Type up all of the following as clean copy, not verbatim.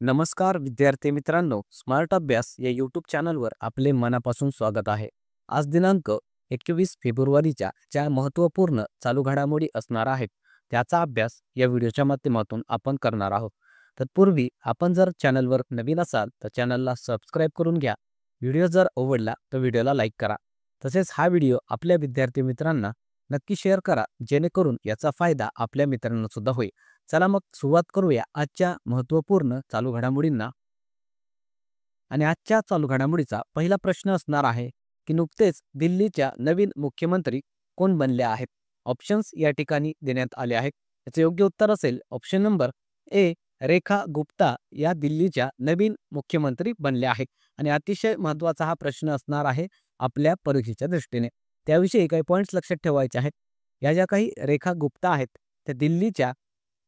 नमस्कार विद्यार्थी मित्रांनो, स्मार्ट अभ्यास या यूट्यूब चॅनलवर आपले मनापासून स्वागत आहे. आज दिनांक 21 फेब्रुवारीच्या ज्या महत्त्वपूर्ण चालू घडामोडी असणार आहेत त्याचा अभ्यास या व्हिडिओच्या माध्यमातून आपण करणार आहोत. तत्पूर्वी आपण जर चॅनलवर नवीन असाल तर चॅनलला सबस्क्राईब करून घ्या. व्हिडिओ जर आवडला तर व्हिडिओला लाईक करा. तसेच हा व्हिडिओ आपल्या विद्यार्थी मित्रांना नक्की शेअर करा, जेणेकरून याचा फायदा आपल्या मित्रांना सुद्धा होईल. चला मग सुरुवात करूया आजच्या महत्त्वपूर्ण चालू घडामोडींना. आणि आजच्या चालू घडामोडीचा पहिला प्रश्न असणार आहे की नुकतेच दिल्लीच्या नवीन मुख्यमंत्री कोण बनले आहेत. ऑप्शन्स या ठिकाणी देण्यात आले आहेत. याचे योग्य उत्तर असेल option number A, Rekha Gupta या दिल्लीच्या नवीन मुख्यमंत्री बनल्या आहेत. आणि अतिशय महत्त्वाचा हा प्रश्न असणार आहे आपल्या परीक्षेच्या दृष्टीने. त्याविषयी काही पॉईंट्स लक्षात ठेवायचे आहेत. या ज्या काही रेखा गुप्ता आहेत त्या दिल्लीच्या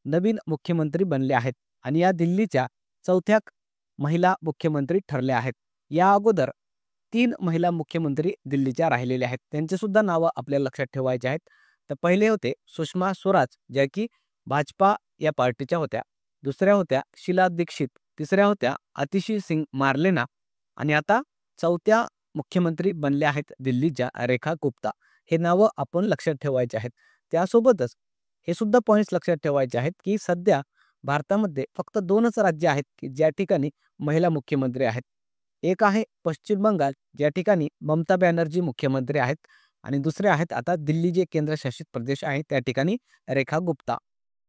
नवीन मुख्यमंत्री बनले आहेत आणि या दिल्लीच्या चौथ्या महिला मुख्यमंत्री ठरल्या आहेत. या अगोदर 3 महिला मुख्यमंत्री दिल्लीच्या राहिलेल्या आहेत. त्यांचे सुद्धा नावं आपल्याला लक्षात ठेवायचे आहेत. तर पहिले होते सुषमा स्वराज, ज्या की भाजपा या पार्टीच्या होत्या. दुसऱ्या होत्या शीला दीक्षित. तिसऱ्या होत्या आतिशी सिंग मार्लेना. आणि आता चौथ्या मुख्यमंत्री बनले आहेत दिल्लीच्या रेखा गुप्ता. हे नावं आपण लक्षात ठेवायचे आहेत. त्यासोबतच हे सुद्धा पॉईंट्स लक्षात ठेवायचे आहेत की सध्या भारतामध्ये फक्त 2च राज्य आहेत की ज्या ठिकाणी महिला मुख्यमंत्री आहेत. एक आहे पश्चिम बंगाल, ज्या ठिकाणी ममता बॅनर्जी मुख्यमंत्री आहेत. आणि दुसरे आहेत आता दिल्ली जे केंद्रशासित प्रदेश आहे त्या ठिकाणी रेखा गुप्ता.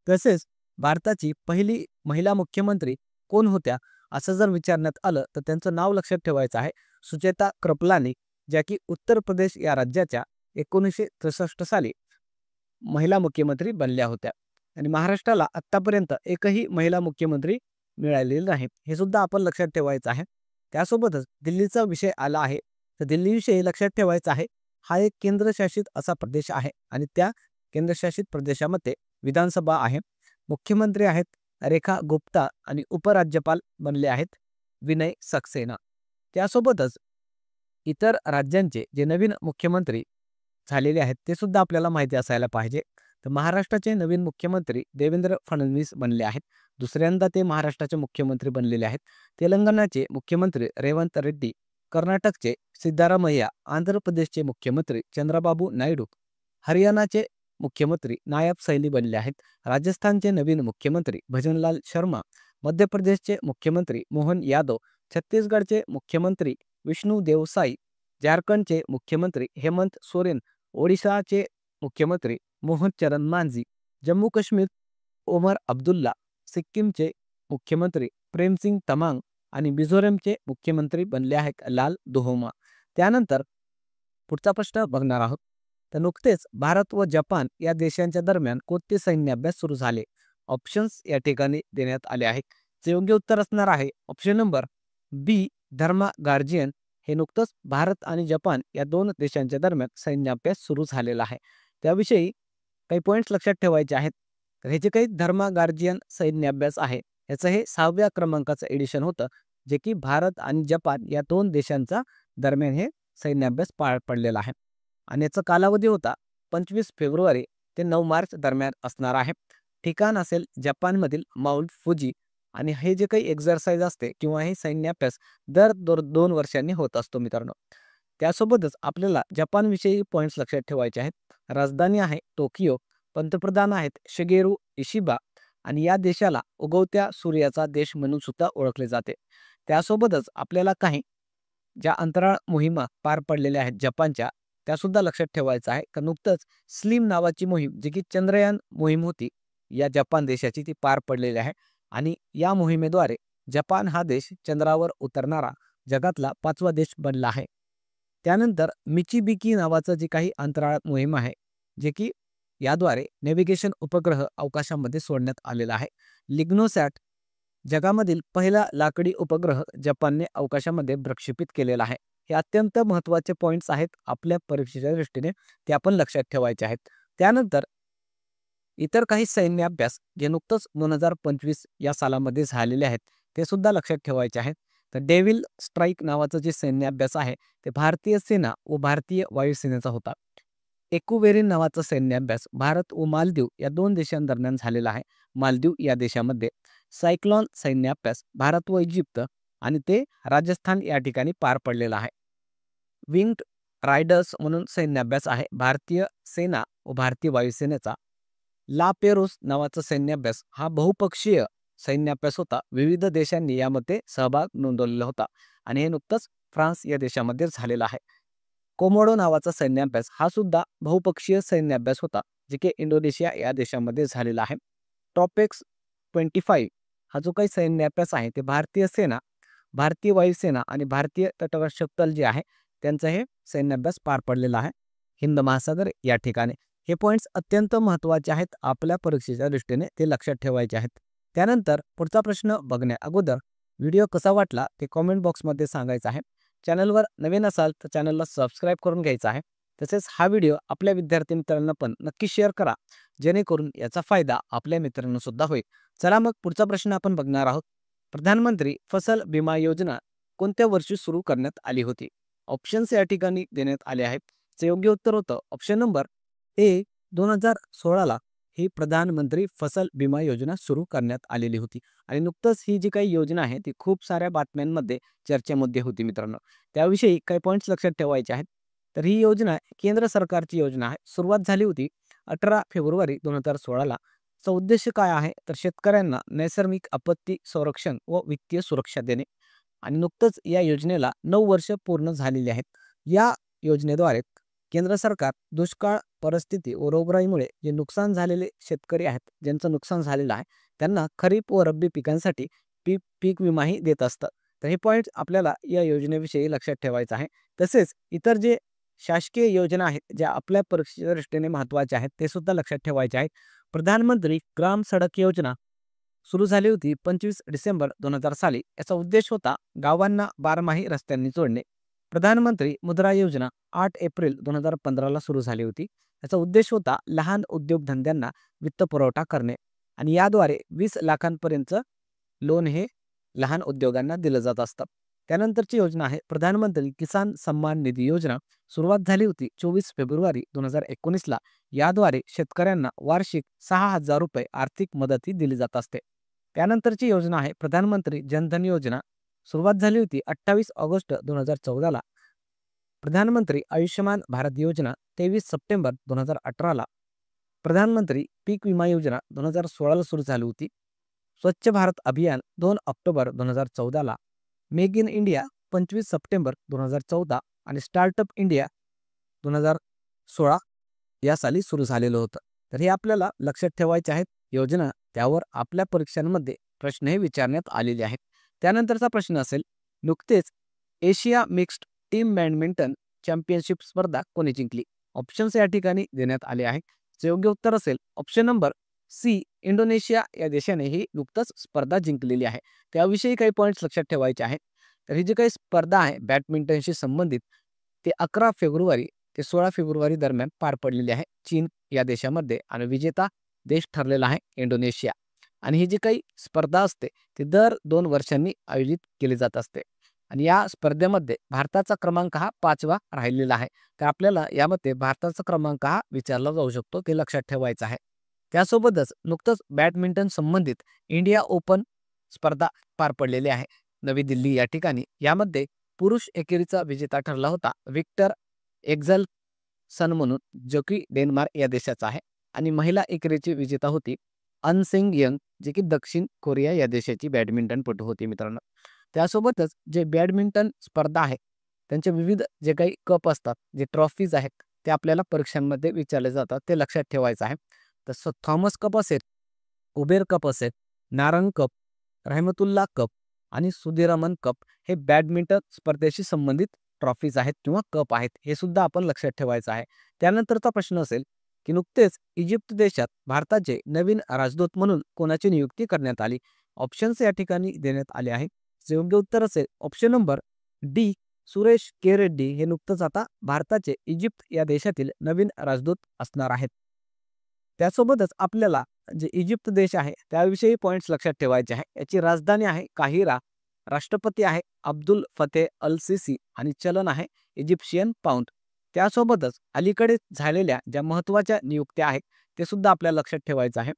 तसेच भारताची पहिली महिला मुख्यमंत्री कोण होत्या असं जर विचारण्यात आलं तर त्यांचं नाव लक्षात ठेवायचं आहे सुचेता कृपलानी, ज्या की उत्तर प्रदेश या राज्याच्या 1963 साली महिला मुख्यमंत्री बनल्या होत्या. आणि महाराष्ट्राला आत्तापर्यंत एकही महिला मुख्यमंत्री मिळालेली नाही, हे सुद्धा आपण लक्षात ठेवायचं आहे. त्यासोबतच दिल्लीचा विषय आला आहे तर दिल्लीविषयी लक्षात ठेवायचं आहे. हा एक केंद्रशासित असा प्रदेश आहे आणि त्या केंद्रशासित प्रदेशामध्ये विधानसभा आहे. मुख्यमंत्री आहेत रेखा गुप्ता आणि उपराज्यपाल बनले आहेत विनय सक्सेना. त्यासोबतच इतर राज्यांचे जे नवीन मुख्यमंत्री झालेले आहेत ते सुद्धा आपल्याला माहिती असायला पाहिजे. तर महाराष्ट्राचे नवीन मुख्यमंत्री देवेंद्र फडणवीस बनले आहेत. दुसऱ्यांदा ते महाराष्ट्राचे मुख्यमंत्री बनलेले आहेत. तेलंगणाचे मुख्यमंत्री रेवंत रेड्डी, कर्नाटकचे सिद्धारामय्या, आंध्र प्रदेशचे मुख्यमंत्री चंद्रबाबू नायडू, हरियाणाचे मुख्यमंत्री नायब सैनी बनले आहेत. राजस्थानचे नवीन मुख्यमंत्री भजनलाल शर्मा, मध्य प्रदेशचे मुख्यमंत्री मोहन यादव, छत्तीसगडचे मुख्यमंत्री विष्णू देवसाई, झारखंडचे मुख्यमंत्री हेमंत सोरेन, ओडिशाचे मुख्यमंत्री मोहन चरण मांझी, जम्मू काश्मीर ओमर अब्दुल्ला, सिक्कीमचे मुख्यमंत्री प्रेमसिंग तमांग आणि मिझोरमचे मुख्यमंत्री बनले आहेत लाल दोहोमा. त्यानंतर पुढचा प्रश्न बघणार आहोत. तर नुकतेच भारत व जपान या देशांच्या दरम्यान कोणते सैन्य अभ्यास सुरू झाले. ऑप्शन्स या ठिकाणी देण्यात आले आहेत. जे योग्य उत्तर असणार आहे ऑप्शन नंबर बी, धर्मा गार्जियन. हे नुकतंच भारत आणि जपान या 2 देशांच्या दरम्यान सैन्य अभ्यास सुरू झालेला आहे. त्याविषयी काही पॉईंट्स लक्षात ठेवायचे आहेत. तर हे जे काही धर्मा गार्जियन सैन्य अभ्यास आहे याचं हे 6व्या क्रमांकाचं एडिशन होतं, जे की भारत आणि जपान या 2 देशांचा दरम्यान हे सैन्य अभ्यास पार पडलेला आहे. आणि याचा कालावधी होता 25 फेब्रुवारी ते 9 मार्च दरम्यान असणार आहे. ठिकाण असेल जपानमधील माउंट फुजी. आणि हे जे काही एक्झरसाइज असते किंवा हे सैन्य अभ्यास दर 2 वर्षांनी होत असतो मित्रांनो. त्यासोबतच आपल्याला जपानविषयी पॉईंट्स लक्षात ठेवायचे आहेत. राजधानी आहे टोकियो, पंतप्रधान आहेत शिगेरू इशिबा आणि या देशाला उगवत्या सूर्याचा देश म्हणून सुद्धा ओळखले जाते. त्यासोबतच आपल्याला काही ज्या अंतराळ मोहिमा पार पडलेल्या आहेत जपानच्या त्या सुद्धा लक्षात ठेवायचं आहे. का नुकतंच स्लिम नावाची मोहीम जी की चंद्रयान मोहीम होती या जपान देशाची ती पार पडलेली आहे. आणि या मोहिमेद्वारे जपान हा देश चंद्रावर उतरणारा जगातला 5वा देश बनला आहे. त्यानंतर मिचिबिकी नावाचं जे काही अंतराळ मोहीम आहे, जे की याद्वारे नेव्हिगेशन उपग्रह अवकाशामध्ये सोडण्यात आलेला आहे. लिग्नोसॅट जगामधील पहिला लाकडी उपग्रह जपानने अवकाशामध्ये प्रक्षेपित केलेला आहे. हे अत्यंत महत्त्वाचे पॉईंट्स आहेत आपल्या परीक्षेच्या दृष्टीने, ते आपण लक्षात ठेवायचे आहेत. त्यानंतर इतर काही सैन्य अभ्यास जे नुकतंच 2025 या सालामध्ये झालेले आहेत ते सुद्धा लक्षात ठेवायचे आहेत. तर डेव्हिल स्ट्राईक नावाचं जे सैन्य अभ्यास आहे ते भारतीय सेना व भारतीय वायुसेनेचा होता. एकुवेरिन नावाचा सैन्य अभ्यास भारत व मालदीव या 2 देशांदरम्यान झालेला आहे. मालदीव या देशामध्ये सायक्लॉन सैन्य अभ्यास भारत व इजिप्त आणि ते राजस्थान या ठिकाणी पार पडलेला आहे. विंग्ड रायडर्स म्हणून सैन्य अभ्यास आहे भारतीय सेना व भारतीय वायुसेनेचा. ला पेरोस नावाचा सैन्य अभ्यास हा बहुपक्षीय सैन्य अभ्यास होता. विविध देशांनी यामध्ये सहभाग नोंदवलेला होता आणि हे नुकतंच फ्रान्स या देशामध्ये झालेला आहे. कोमोडो नावाचा सैन्य अभ्यास हा सुद्धा बहुपक्षीय सैन्य अभ्यास होता, जे की इंडोनेशिया या देशामध्ये झालेला आहे. टॉपेक्स 25 हा जो काही सैन्य अभ्यास आहे ते भारतीय सेना, भारतीय वायुसेना आणि भारतीय तटरक्षक दल जे आहे त्यांचा हे सैन्य अभ्यास पार पडलेला आहे हिंद महासागर या ठिकाणी. हे पॉइंट्स अत्यंत महत्त्वाचे आहेत. आपल्या परीक्षेच्या दृष्टीने ते लक्षात ठेवायचे आहेत. त्यानंतर पुढचा प्रश्न बघण्या अगोदर व्हिडिओ कसा वाटला ते कॉमेंट बॉक्समध्ये सांगायचं आहे. चॅनलवर नवीन असाल तर चॅनलला सबस्क्राईब करून घ्यायचा आहे. तसेच हा व्हिडिओ आपल्या विद्यार्थी मित्रांना पण नक्की शेअर करा, जेणेकरून याचा फायदा आपल्या मित्रांना सुद्धा होईल. चला मग पुढचा प्रश्न आपण बघणार आहोत. प्रधानमंत्री फसल विमा योजना कोणत्या वर्षी सुरू करण्यात आली होती? ऑप्शन्स या ठिकाणी देण्यात आले आहेत. जे योग्य उत्तर होतं ऑप्शन नंबर ए 2016ला ही प्रधानमंत्री फसल विमा योजना सुरू करण्यात आलेली होती. आणि नुकतंच ही जी काही योजना आहे ती खूप साऱ्या बातम्यांमध्ये चर्चेमध्ये होती मित्रांनो. त्याविषयी काही पॉईंट्स लक्षात ठेवायचे आहेत. तर ही योजना केंद्र सरकारची योजना आहे. सुरुवात झाली होती 18 फेब्रुवारी 2016ला. चा उद्देश काय आहे तर शेतकऱ्यांना नैसर्गिक आपत्ती संरक्षण व वित्तीय सुरक्षा देणे. आणि नुकतंच या योजनेला 9 वर्ष पूर्ण झालेली आहेत. या योजनेद्वारे केंद्र सरकार दुष्काळ परिस्थिती व रोगराईमुळे जे नुकसान झालेले शेतकरी आहेत, ज्यांचं नुकसान झालेलं आहे, त्यांना खरीप व रब्बी पिकांसाठी पीक विमाही देत असतात. तर हे पॉईंट आपल्याला या योजनेविषयी लक्षात ठेवायचं आहे. तसेच इतर जे शासकीय योजना आहेत ज्या आपल्या परीक्षेच्या दृष्टीने महत्त्वाच्या आहेत ते सुद्धा लक्षात ठेवायचे आहेत. प्रधानमंत्री ग्राम सडक योजना सुरू झाली होती 25 डिसेंबर 2000 साली. याचा उद्देश होता गावांना बारमाही रस्त्यांनी जोडणे. प्रधानमंत्री मुद्रा योजना 8 एप्रिल 2015ला सुरू झाली होती. याचा उद्देश होता लहान उद्योगधंद्यांना वित्त पुरवठा करणे आणि याद्वारे 20 लाखांपर्यंत लोन हे लहान उद्योगांना दिलं जात असतं. त्यानंतरची योजना आहे प्रधानमंत्री किसान सन्मान निधी योजना. सुरुवात झाली होती 24 फेब्रुवारी 2019ला. याद्वारे शेतकऱ्यांना वार्षिक 6,000 रुपये आर्थिक मदतही दिली जात असते. त्यानंतरची योजना आहे प्रधानमंत्री जनधन योजना. सुरुवात झाली होती 28 ऑगस्ट 2014ला. प्रधानमंत्री आयुष्यमान भारत योजना 23 सप्टेंबर 2018ला. प्रधानमंत्री पीक विमा योजना 2016ला सुरू झाली होती. स्वच्छ भारत अभियान 2 ऑक्टोबर 2014ला. मेक इन इंडिया 25 सप्टेंबर 2014 आणि स्टार्टअप इंडिया 2016 या साली सुरू झालेलं होतं. तर हे आपल्याला लक्षात ठेवायचे आहेत योजना, त्यावर आपल्या परीक्षांमध्ये प्रश्नही विचारण्यात आलेले आहेत. त्यानंतरचा प्रश्न असेल, नुकतेच Asia mixed team badminton championship स्पर्धा कोणी जिंकली? ऑप्शन्स या ठिकाणी देण्यात आले आहेत. जे योग्य उत्तर असेल ऑप्शन नंबर सी, इंडोनेशिया या देशाने ही नुकतंच स्पर्धा जिंकलेली आहे. त्याविषयी काही पॉईंट्स लक्षात ठेवायचे आहेत. तर ही जी काही स्पर्धा आहे बॅडमिंटनशी संबंधित ते 11 फेब्रुवारी ते 16 फेब्रुवारी दरम्यान पार पडलेली आहे चीन या देशामध्ये आणि विजेता देश ठरलेला आहे इंडोनेशिया. आणि ही जी काही स्पर्धा असते ती दर 2 वर्षांनी आयोजित केली जात असते आणि या स्पर्धेमध्ये भारताचा क्रमांक हा 5वा राहिलेला आहे. तर आपल्याला यामध्ये भारताचा क्रमांक हा विचारला जाऊ शकतो, ते लक्षात ठेवायचं आहे. त्यासोबतच नुकतंच बॅडमिंटन संबंधित इंडिया ओपन स्पर्धा पार पडलेली आहे नवी दिल्ली या ठिकाणी. यामध्ये पुरुष एकेरीचा विजेता ठरला होता विक्टर एक्झलसन म्हणून, जो की डेन्मार्क या देशाचा आहे. आणि महिला एकेरीची विजेता होती अनसिंग यंग, जे की दक्षिण कोरिया या देशाची बॅडमिंटनपटू होती मित्रांनो. त्यासोबतच जे बॅडमिंटन स्पर्धा आहे त्यांचे विविध जे काही कप असतात, जे ट्रॉफीज आहेत, ते आपल्याला परीक्षांमध्ये विचारले जातात, ते लक्षात ठेवायचं आहे. तसं थॉमस कप असेल, उबेर कप असेल, नारंग कप, रहमतुल्ला कप आणि सुधीरमन कप हे बॅडमिंटन स्पर्धेशी संबंधित ट्रॉफीज आहेत किंवा कप आहेत. हे सुद्धा आपण लक्षात ठेवायचं आहे. त्यानंतरचा प्रश्न असेल की नुकतेच इजिप्त देशात भारताचे नवीन राजदूत म्हणून कोणाची नियुक्ती करण्यात आली? ऑप्शन्स या ठिकाणी देण्यात आले आहेत. जे योग्य उत्तर असेल ऑप्शन नंबर डी, सुरेश के रेड्डी हे नुकतंच आता भारताचे इजिप्त या देशातील नवीन राजदूत असणार आहेत. त्यासोबतच आपल्याला जे इजिप्त देश आहे त्याविषयी पॉईंट्स लक्षात ठेवायचे आहे. याची राजधानी आहे काहिरा, राष्ट्रपती आहे अब्दुल फतेह अल सिसी आणि चलन आहे इजिप्शियन पाऊंड. त्यासोबतच अलीकडे झालेल्या ज्या महत्त्वाच्या नियुक्त्या आहेत ते सुद्धा आपल्याला लक्षात ठेवायचं आहे.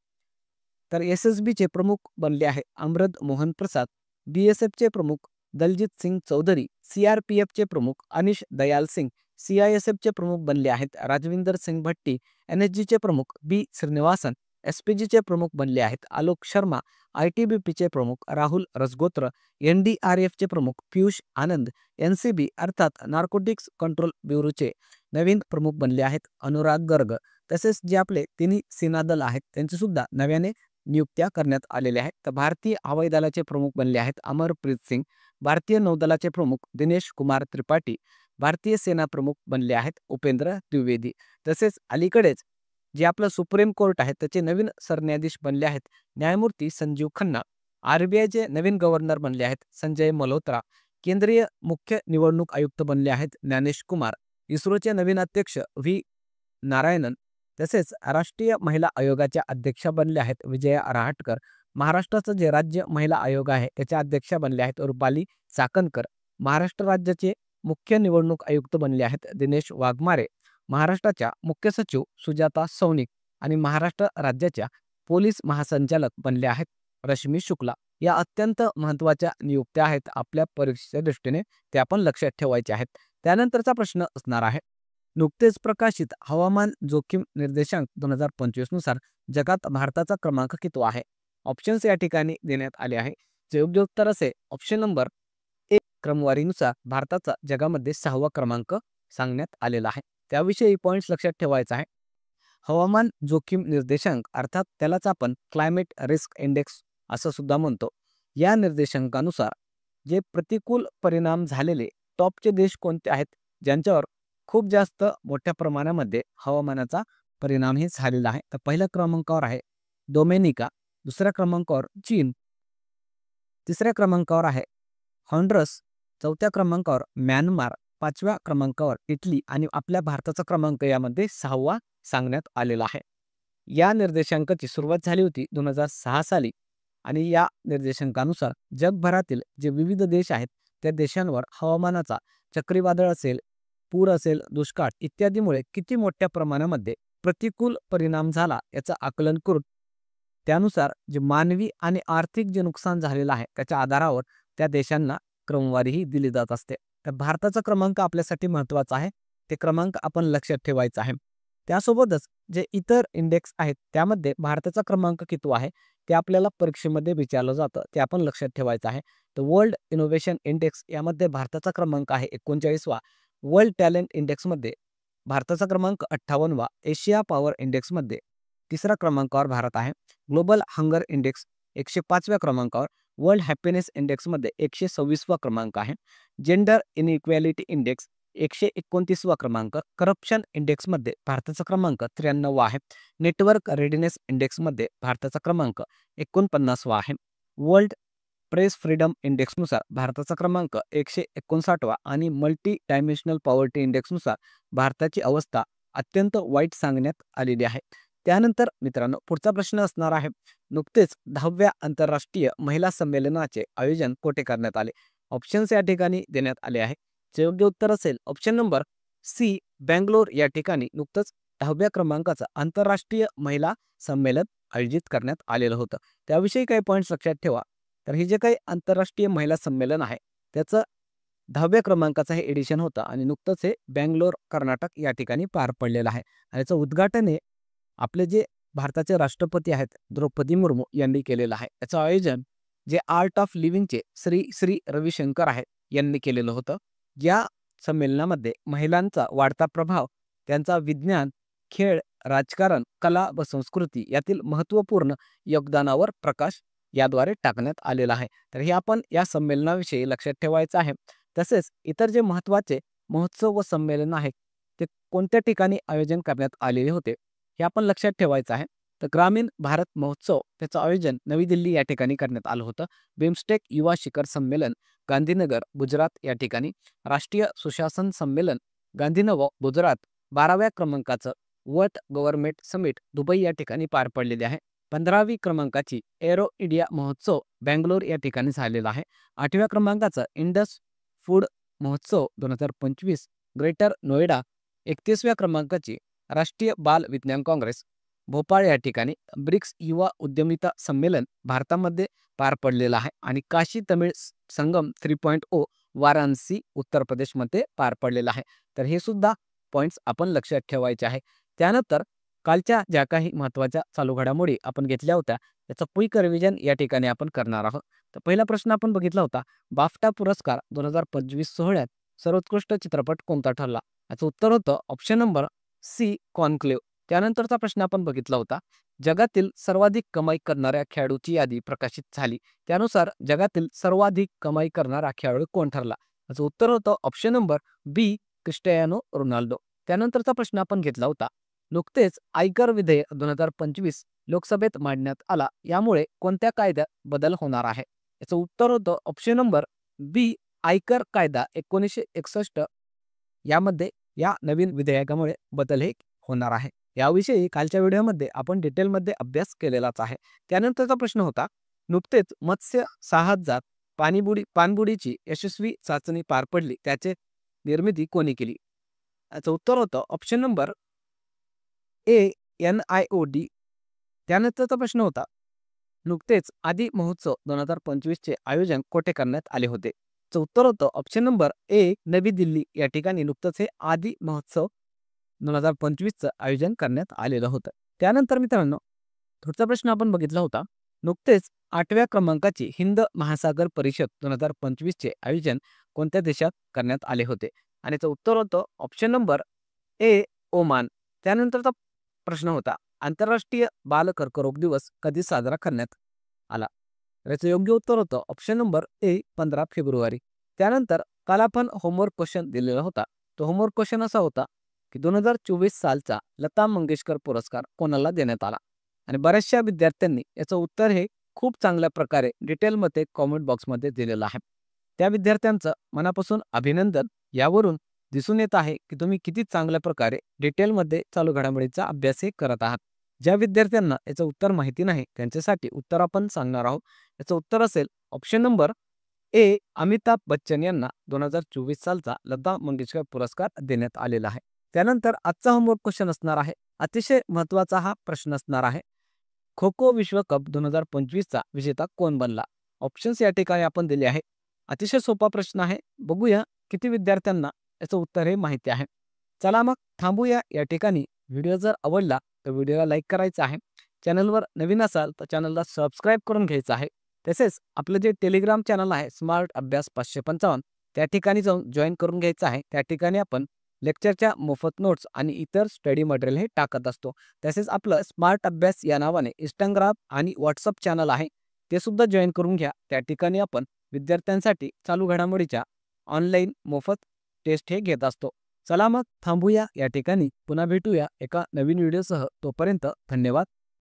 तर एस-एस-बीचे प्रमुख बनले आहे अमृत मोहन प्रसाद, बी-एस-एफचे प्रमुख दलजीत सिंग चौधरी, सी-आर-पी-एफचे प्रमुख अनिश दयाल सिंग, सी-आय-एस-एफचे प्रमुख बनले आहेत राजविंदर सिंग भट्टी, एन-एस-जीचे प्रमुख बी श्रीनिवासन, एस-पी-जीचे प्रमुख बनले आहेत आलोक शर्मा, आय-टी-बी-पीचे प्रमुख राहुल रसगोत्र, एन-डी-आर-एफचे प्रमुख पियुष आनंद, एन-सी-बी अर्थात नार्कोटिक्स कंट्रोल ब्युरोचे नवीन प्रमुख बनले आहेत अनुराग गर्ग. तसेच जे आपले तिन्ही सेना दल आहेत त्यांचे सुद्धा नव्याने नियुक्त्या करण्यात आलेल्या आहेत. तर भारतीय हवाई दलाचे प्रमुख बनले आहेत अमरप्रीत सिंग, भारतीय नौदलाचे प्रमुख दिनेश कुमार त्रिपाठी, भारतीय सेना प्रमुख बनले आहेत उपेंद्र द्विवेदी. तसेच अलीकडेच जे आपलं सुप्रीम कोर्ट आहे त्याचे नवीन सरन्यायाधीश बनले आहेत न्यायमूर्ती संजीव खन्ना, आर-बी-आयचे नवीन गव्हर्नर बनले आहेत संजय मल्होत्रा, केंद्रीय मुख्य निवडणूक आयुक्त बनले आहेत ज्ञानेश कुमार, इस्रोचे नवीन अध्यक्ष व्ही नारायणन, तसेच राष्ट्रीय महिला आयोगाच्या अध्यक्षा बनल्या आहेत विजया रहाटकर, महाराष्ट्राचं जे राज्य महिला आयोग आहे त्याच्या अध्यक्षा बनल्या आहेत रुपाली चाकणकर, महाराष्ट्र राज्याचे मुख्य निवडणूक आयुक्त बनले आहेत दिनेश वाघमारे, महाराष्ट्राच्या मुख्य सचिव सुजाता सौनिक आणि महाराष्ट्र राज्याच्या पोलीस महासंचालक बनले आहेत रश्मी शुक्ला. या अत्यंत महत्त्वाच्या नियुक्त्या आहेत आपल्या परीक्षेच्या दृष्टीने, ते आपण लक्षात ठेवायचे आहेत. त्यानंतरचा प्रश्न असणार आहे नुकतेच प्रकाशित हवामान जोखीम निर्देशांक 2025 नुसार जगात भारताचा क्रमांक किती आहे? ऑप्शन्स या ठिकाणी देण्यात आले आहे. जे योग्य उत्तर असे ऑप्शन नंबर 1 क्रमवारीनुसार भारताचा जगामध्ये 6वा क्रमांक सांगण्यात आलेला आहे. त्याविषयी पॉइंट्स लक्षात ठेवायचा आहे. हवामान जोखीम निर्देशांक अर्थात त्यालाच आपण क्लायमेट रिस्क इंडेक्स असं सुद्धा म्हणतो. या निर्देशांकानुसार जे प्रतिकूल परिणाम झालेले टॉपचे देश कोणते आहेत ज्यांच्यावर खूप जास्त मोठ्या प्रमाणामध्ये हवामानाचा परिणामही झालेला आहे. तर पहिल्या क्रमांकावर आहे डोमेनिका, दुसऱ्या क्रमांकावर चीन, तिसऱ्या क्रमांकावर आहे हॉन्डरस, चौथ्या क्रमांकावर म्यानमार, पाचव्या क्रमांकावर इटली आणि आपल्या भारताचा क्रमांक यामध्ये 6वा सांगण्यात आलेला आहे. या निर्देशांकाची सुरुवात झाली होती 2006 साली आणि या निर्देशांकानुसार जगभरातील जे विविध देश आहेत त्या देशांवर हवामानाचा चक्रीवादळ असेल, पूर असेल, दुष्काळ इत्यादीमुळे किती मोठ्या प्रमाणामध्ये प्रतिकूल परिणाम झाला याचं आकलन करून त्यानुसार जे मानवी आणि आर्थिक जे नुकसान झालेलं आहे त्याच्या आधारावर त्या देशांना क्रमवारीही दिली जात असते. तर भारताचा क्रमांक आपल्यासाठी महत्त्वाचा आहे, ते क्रमांक आपण लक्षात ठेवायचा आहे. त्यासोबतच जे इतर इंडेक्स आहेत त्यामध्ये भारताचा क्रमांक किती आहे ते आपल्याला परीक्षेमध्ये विचारलं जातं, ते आपण लक्षात ठेवायचं आहे. तर वर्ल्ड इनोव्हेशन इंडेक्स यामध्ये भारताचा क्रमांक आहे 39वा, वर्ल्ड टॅलेंट इंडेक्समध्ये भारताचा क्रमांक 58वा, एशिया पॉवर इंडेक्समध्ये तिसऱ्या क्रमांकावर भारत आहे, ग्लोबल हंगर इंडेक्स 105व्या क्रमांकावर, वर्ल्ड हॅपीनेस इंडेक्समध्ये 126वा क्रमांक आहे, जेंडर इनइक्वॅलिटी इंडेक्स 129वा क्रमांक, करप्शन इंडेक्समध्ये भारताचा क्रमांक 93वा आहे, नेटवर्क रेडिनेस इंडेक्समध्ये भारताचा क्रमांक 49वा आहे, वर्ल्ड प्रेस फ्रीडम इंडेक्सनुसार भारताचा क्रमांक 159वा आणि मल्टी डायमेन्शनल पॉवर्टी इंडेक्सनुसार भारताची अवस्था अत्यंत वाईट सांगण्यात आलेली आहे. त्यानंतर मित्रांनो पुढचा प्रश्न असणार आहे नुकतेच 10व्या आंतरराष्ट्रीय महिला संमेलनाचे आयोजन कोठे करण्यात आले? ऑप्शन्स या ठिकाणी देण्यात आले आहे. जे योग्य उत्तर असेल ऑप्शन नंबर सी बेंगलोर या ठिकाणी नुकतंच 10व्या क्रमांकाचं आंतरराष्ट्रीय महिला संमेलन आयोजित करण्यात आलेलं होतं. त्याविषयी काही पॉईंट्स लक्षात ठेवा. तर हे जे काही आंतरराष्ट्रीय महिला संमेलन आहे त्याचं 10व्या क्रमांकाचं हे एडिशन होतं आणि नुकतंच हे बेंगलोर कर्नाटक या ठिकाणी पार पडलेलं आहे. आणि याचं उद्घाटन हे आपले जे भारताचे राष्ट्रपती आहेत द्रौपदी मुर्मू यांनी केलेलं आहे. याचं आयोजन जे आर्ट ऑफ लिव्हिंगचे श्री श्री रविशंकर आहेत यांनी केलेलं होतं. या संमेलनामध्ये महिलांचा वाढता प्रभाव, त्यांचा विज्ञान, खेळ, राजकारण, कला व संस्कृती यातील महत्त्वपूर्ण योगदानावर प्रकाश याद्वारे टाकण्यात आलेला आहे. तर हे आपण या संमेलनाविषयी लक्षात ठेवायचं आहे. तसेच इतर जे महत्त्वाचे महोत्सव व संमेलन आहेत ते कोणत्या ठिकाणी आयोजन करण्यात आलेले होते हे आपण लक्षात ठेवायचं आहे. तर ग्रामीण भारत महोत्सव त्याचं आयोजन नवी दिल्ली या ठिकाणी करण्यात आलं होतं. बिमस्टेक युवा शिखर संमेलन गांधीनगर गुजरात या ठिकाणी, राष्ट्रीय सुशासन संमेलन गांधीनगर गुजरात 12व्या क्रमांकाचं वर्ल्ड गव्हर्नमेंट समिट दुबई या ठिकाणी पार पडलेले आहे. 15वी क्रमांकाची एरो इंडिया महोत्सव बेंगलोर या ठिकाणी झालेला आहे. 8व्या क्रमांकाचं इंडस फूड महोत्सव 2025 ग्रेटर नोएडा, 31व्या क्रमांकाची राष्ट्रीय बाल विज्ञान काँग्रेस भोपाळ या ठिकाणी ब्रिक्स युवा उद्यमिता संमेलन भारतामध्ये पार पडलेलं आहे आणि काशी तमिळ संगम 3.0 वाराणसी उत्तर प्रदेशमध्ये पार पडलेला आहे. तर हे सुद्धा पॉइंट्स आपण लक्षात ठेवायचे आहे. त्यानंतर कालच्या ज्या काही महत्त्वाच्या चालू घडामोडी आपण घेतल्या होत्या त्याचं क्विक रिव्हिजन या ठिकाणी आपण करणार आहोत. तर पहिला प्रश्न आपण बघितला होता, बाफ्टा पुरस्कार 2025 सोहळ्यात सर्वोत्कृष्ट चित्रपट कोणता ठरला? याचं उत्तर होतं ऑप्शन नंबर सी, कॉन्क्लेव्ह. त्यानंतरचा प्रश्न आपण बघितला होता, जगातील सर्वाधिक कमाई करणाऱ्या खेळाडूची यादी प्रकाशित झाली. त्यानुसार जगातील सर्वाधिक कमाई करणारा खेळाडू कोण ठरला? याचं उत्तर होतं ऑप्शन नंबर बी, क्रिस्टियानो रोनाल्डो. त्यानंतरचा प्रश्न आपण घेतला होता, नुकतेच आयकर विधेयक 2025 लोकसभेत मांडण्यात आला, यामुळे कोणत्या कायद्यात बदल होणार आहे? याचं उत्तर होतं ऑप्शन नंबर बी, आयकर कायदा 1961. यामध्ये या नवीन विधेयकामुळे बदल हे होणार आहे. याविषयी कालच्या व्हिडिओमध्ये आपण डिटेलमध्ये अभ्यास केलेलाच आहे. त्यानंतरचा प्रश्न होता, नुकतेच मत्स्य साहसात पाणबुडीची यशस्वी चाचणी पार पडली, त्याचे निर्मिती कोणी केली? याचं उत्तर होतं ऑप्शन नंबर ए, NIOD. त्यानंतरचा प्रश्न होता, नुकतेच आदी महोत्सव 2025 चे आयोजन कोठे करण्यात आले होते? याचं उत्तर होतं ऑप्शन नंबर ए, नवी दिल्ली या ठिकाणी नुकतंच हे आदी महोत्सव 2025चं आयोजन करण्यात आलेलं होतं. त्यानंतर मित्रांनो, पुढचा प्रश्न आपण बघितला होता, नुकतेच 8व्या क्रमांकाची हिंद महासागर परिषद 2025 चे आयोजन कोणत्या देशात करण्यात आले होते? आणि याचं उत्तर होतं ऑप्शन नंबर ए, ओमान. त्यानंतरचा प्रश्न होता, आंतरराष्ट्रीय बाल कर्करोग दिवस कधी साजरा करण्यात आला? याचं योग्य उत्तर होतं ऑप्शन नंबर ए, 15 फेब्रुवारी. त्यानंतर काल आपण होमवर्क क्वेश्चन दिलेला होता. तो होमवर्क क्वेश्चन असा होता की 2024 सालचा लता मंगेशकर पुरस्कार कोणाला देण्यात आला? आणि बऱ्याचशा विद्यार्थ्यांनी याचं उत्तर हे खूप चांगल्या प्रकारे डिटेलमध्ये कॉमेंट बॉक्समध्ये दिलेलं आहे. त्या विद्यार्थ्यांचं मनापासून अभिनंदन. यावरून दिसून येत आहे की तुम्ही किती चांगल्या प्रकारे डिटेलमध्ये चालू घडामोडीचा अभ्यास हे करत आहात. ज्या विद्यार्थ्यांना याचं उत्तर माहिती नाही त्यांच्यासाठी उत्तर आपण सांगणार आहोत. याचं उत्तर असेल option number A, Amitabh Bachchan यांना 2024 सालचा लता मंगेशकर पुरस्कार देण्यात आलेला आहे. त्यानंतर आजचा होमवर्क क्वेश्चन असणार आहे, अतिशय महत्त्वाचा हा प्रश्न असणार आहे, खो खो विश्वकप 2025चा विजेता कोण बनला? ऑप्शन्स या ठिकाणी आपण दिले आहे. अतिशय सोपा प्रश्न आहे. बघूया किती विद्यार्थ्यांना याचं उत्तर हे माहिती आहे. चला मग थांबूया या ठिकाणी. व्हिडिओ जर आवडला तर व्हिडिओला लाईक करायचा आहे. चॅनलवर नवीन असाल तर चॅनलला सबस्क्राईब करून घ्यायचं आहे. तसेच आपलं जे टेलिग्राम चॅनल आहे स्मार्ट अभ्यास 555, त्या ठिकाणी जाऊन जॉईन करून घ्यायचं आहे. त्या ठिकाणी आपण लेक्चरच्या मोफत नोट्स आणि इतर स्टडी मटेरियल हे टाकत असतो. तसेच आपलं स्मार्ट अभ्यास या नावाने इंस्टाग्राम आणि व्हॉट्सअप चॅनल आहे, ते सुद्धा जॉईन करून घ्या. त्या ठिकाणी आपण विद्यार्थ्यांसाठी चालू घडामोडीच्या ऑनलाईन मोफत टेस्ट हे घेत असतो. चला मग थांबूया या ठिकाणी. पुन्हा भेटूया एका नवीन व्हिडिओसह. तोपर्यंत धन्यवाद.